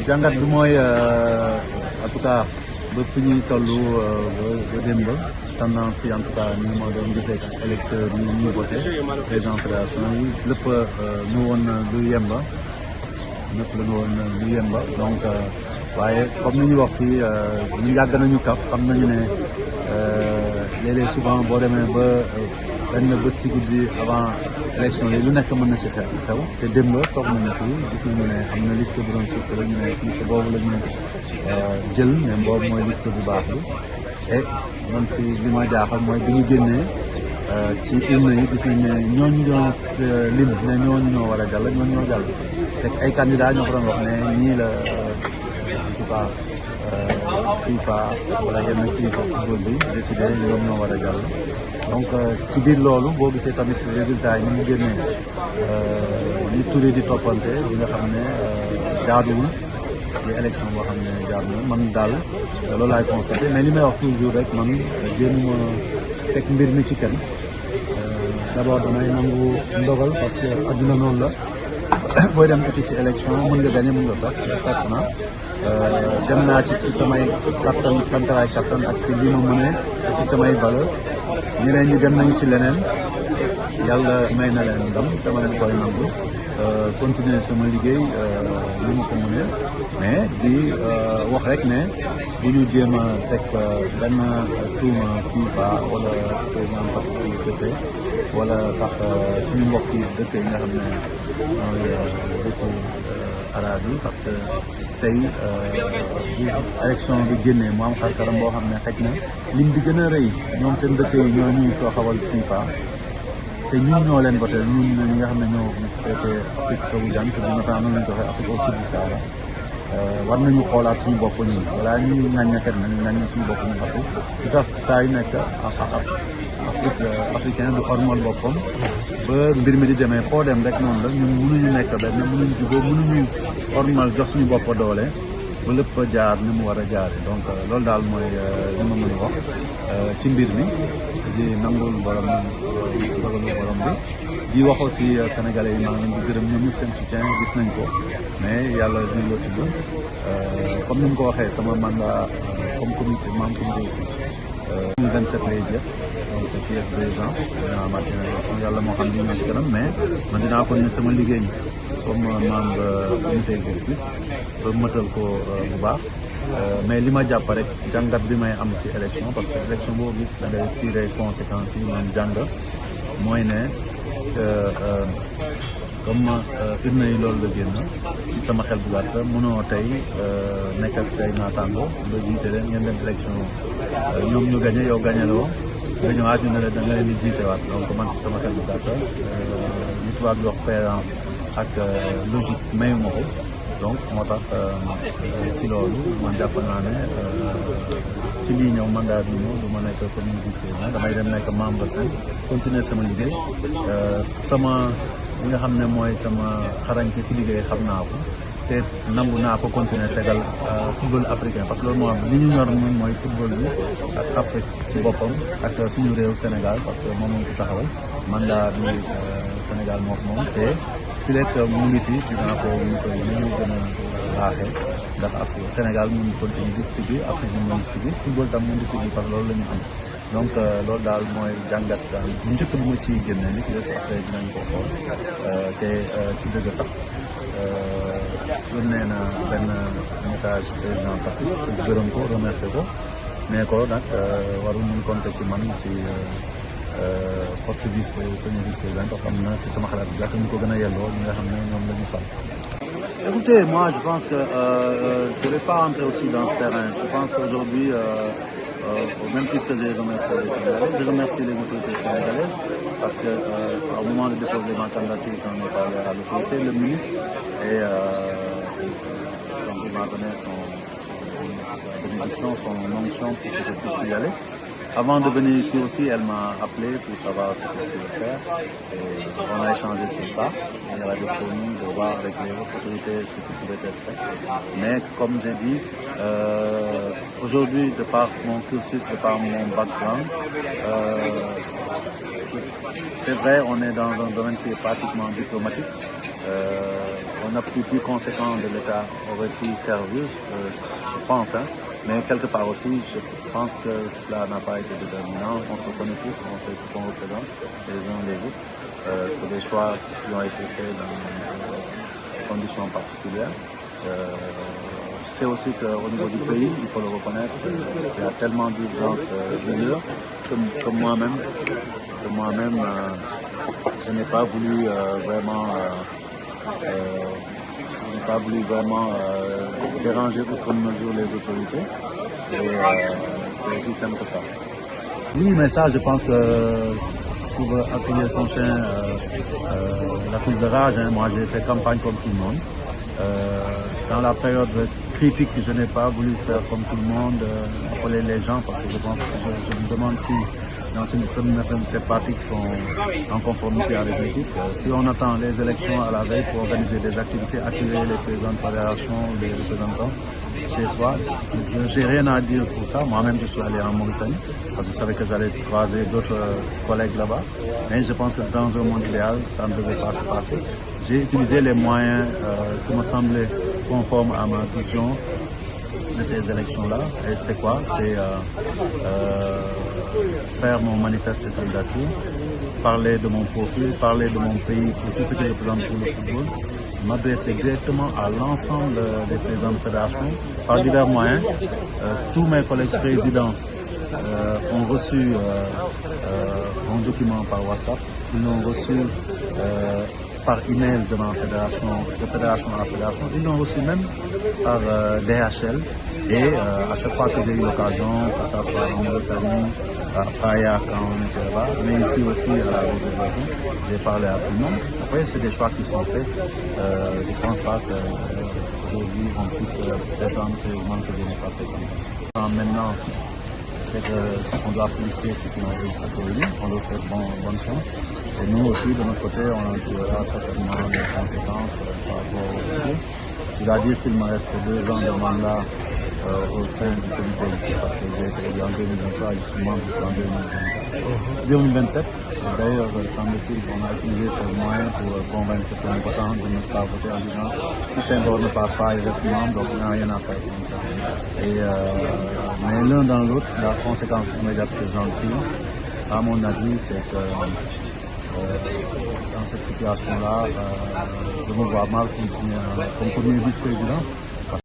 jàngat bi mooy en tout cas ba fi ñuy toll ba démb tendance yi en tout cas ni ma doon gisee ak électeurs yi ñuy voté président fédération yi lépp nu woon lu yemba donc waaye comme ni ñu wax fii ñu yàgg nañu kaf xam nañu ne léeg-léeg souvent boo demee ba benn bés si guddi avant élection yi lu nekk mën na si xew te démb toog nañu fii gis nañu ne am na liste bu doon circulé ñu ne liste boobu la ñu jël mais boobu mooy liste bu baax bi et man si li ma jaaxal mooy bi ñu génnee ci urne yi gis nañ ne ñooñu ñoo lim ne ñooñu ñoo war a jàll ñooñu ñoo jàll te ay candidats ñoo ko doon wax ne ñii la en tout cas FIFA wala yenn kilifa football bi décidé ñoom ñoo war a jàll donc ci biir loolu boo gisee tamit résultat yi ni mu génnee li turé di toppante bi nga xam ne jaaduwul ci élection boo xam ne jaadu na man daal loolu laay constaté mais li may wax toujours rek man jéemuma teg mbir mi ci kenn d'abord damay nangu ndogal parce que adduna noonu la booy dem uti ci élection mën nga gagné mën nga tax fekk na dem naa ci samay kattan kantaraay kattan ak ci li ma mënee ci samay valeur ñeneen ñi dem nañu ci leneen yàlla may na leen ndam dama leen koy nangu continuer sama liggéey li ma ko mënee mais di wax rek ne bu ñu jéem a teg benn tuuma FIFA wala président CP wala sax suñu mbokk yi dëkk yi nga xam ne mooy dëkku arab yi parce que tey bu élection bi génnee mu am xar-xaram boo xam ne xëj na lim bi gën a rëy ñoom seen dëkk yi ñoo ñuy taxawal FIFA te ñun ñoo leen voté ñun ñi nga xam ne ñoo féete Afrique sowu jant bi notamment noonu lañ ko waxee Afrique au sud du Sahara war nañu xoolaat suñu bopp ñun balaa ñuy ŋàñña kenn nañu ŋàñña suñu bopp ñun Afrique su tax saa yu nekk africain du xormal boppam ba mbir mi di demee foo dem rek noonu la ñun mënuñu nekk benn mënuñu jubóo mënuñu xormal jox suñu bopp doole ba lépp jaar ni mu war a jaare donc loolu daal mooy li ma mën a wax ci mbir mi di nangul borom bi di wax aussi sénégalais yi maa ngi leen di gërëm ñoom ñëpp seen soutien gis nañ ko mais yàlla di la tudd comme ni mu ko waxee sama mandat comme comité membre comité aussi 2027 lay jeex donc fii ak 2 ans dinaa marqué yàlla moo xam li ñu ci kanam mais man dinaa ko ne sama liggéey comme membre comité exécutif ba mëtal ko bu baax mais li ma jàpp rek jàngat bi may am ci élection parce que élection boo gis da ngay tiré conséquences yi man jàng mooy ne comme urne yi loolu la génn ci sama xel bu gàtt mënoo tey nekk ak say naataango nga jiite leen ngeen dem élection ñoom ñu gagné yow gagné la woo nga ñëwaat ñu ne la da nga leen di jiitewaat donc man ci sama xel bu gàtt li tubaab di wax cohérence ak logique mayu ma ko donc moo tax ci loolu man jàpp naa ne ci lii ñëw mandat bi ñëw du ma nekk comme vice-président damay dem nekk membre sain continuer sama liggéey sama li nga xam ne mooy sama xarañte ci liggéey xam naa ko te nangu naa ko continuer tegal football africain parce que loolu moo am li ñu ñor moom mooy football bi ak Afrique ci boppam ak suñu réew Sénégal parce que moom moo ci taxawal mandat bi Sénégal moo ko moom te fi lekk mu ngi fi dinaa ko ñu koy ñu gën a baaxee ndax Afrique Sénégal mu ngi continuer di sigi Afrique bi mu ngi sigi football tam mu ngi sigi parce que loolu la ñu am donc loolu daal mooy jàngat daal bu njëkk bi ma ciy génne li ci des après dinañ ko xool te ci dëgg sax yónnee na benn message président Papis gërëm ko remercier ko mais ko nag warul mun compter ci man ci poste premier vice-président parce que am na si sama xalaat bi gàtt ñu ko gën a yelloo ñi nga xam ne ñoom la ñu fal. Écoutez, moi je pense que je ne vais pas rentrer aussi dans ce terrain. Je pense qu'aujourd'hui, au même titre que j'ai remercié les Sénégalais, je remercie les autorités sénégalaises parce que au moment de déposer ma candidature, quand on est parlé à l'autorité, le ministre et donc il m'a donné son bénédiction, son onction pour que je puisse y aller. Avant de venir ici aussi, elle m'a appelé pour savoir ce que je pouvais faire. Et on a échangé sur ça. Il y a des communes de voir avec les autorités ce qui pouvait être fait. Mais comme j'ai dit, aujourd'hui, de par mon cursus, de par mon background, c'est vrai, on est dans un domaine qui est pratiquement diplomatique. un appui plus conséquent de l'État aurait pu servir, je pense. Hein. Mais quelque part aussi, je pense que cela n'a pas été déterminant. On se connaît tous, on sait ce qu'on représente les uns les autres. C'est des choix qui ont été faits dans des conditions particulières. Je sais aussi qu'au niveau du pays, il faut le reconnaître, il y a tellement d'urgence d'humeur que moi-même, je n'ai pas voulu vraiment déranger outre mesure les autorités. Et c'est aussi simple que ça. Oui, mais ça, je pense que pour accueillir son chien, la crise de rage, hein, moi j'ai fait campagne comme tout le monde. Dans la période critique, je n'ai pas voulu faire comme tout le monde, appeler les gens, parce que je pense que je me demande si dans ces partis qui sont en conformité avec l'éthique, si on attend les élections à la veille pour organiser des activités, attirer les présidents de fédération, les représentants, des fois, je n'ai rien à dire pour ça. Moi-même, je suis allé en Mauritanie, parce que je savais que j'allais croiser d'autres collègues là-bas. Mais je pense que dans un monde idéal, ça ne devait pas se passer. J'ai utilisé les moyens qui me semblaient conformes à ma vision de ces élections-là. Et c'est quoi? C'est faire mon manifeste de candidature, parler de mon profil, parler de mon pays pour tout ce que je représente pour le football, m'adresser directement à l'ensemble des présidents de fédération par divers moyens. Tous mes collègues présidents ont reçu un document par WhatsApp, ils l'ont reçu par email de ma fédération, de fédération à fédération, ils l'ont reçu même par DHL. Et à chaque fois que j'ai eu l'occasion, que ce soit en Mauritanie, à Praia quand on était là-bas, mais ici aussi à la République, j'ai parlé à tout le monde. Après, c'est des choix qui sont faits. Je ne pense pas qu'aujourd'hui on puisse défendre ces mouvements que je n'ai pas fait. Maintenant, c'est qu'on doit féliciter ceux qui ont réussi pour lui, on leur souhaite bonne chance. Et nous aussi, de notre côté, on tirera certainement des conséquences par rapport au futur. Je dois dire qu'il me reste 2 ans de mandat au sein du comité exécutif parce que j'ai été élu en 2023 et je suis membre jusqu'en 2027. D'ailleurs, semble-t-il qu'on a utilisé ces moyens pour convaincre certains votants de ne pas voter en disant si Saint-Dor ne passe pas, il reste membre, donc il n'y a rien à faire. Mais l'un dans l'autre, la conséquence immédiate que j'en tire, à mon avis, c'est que dans cette situation-là, je me vois mal continuer comme premier vice-président.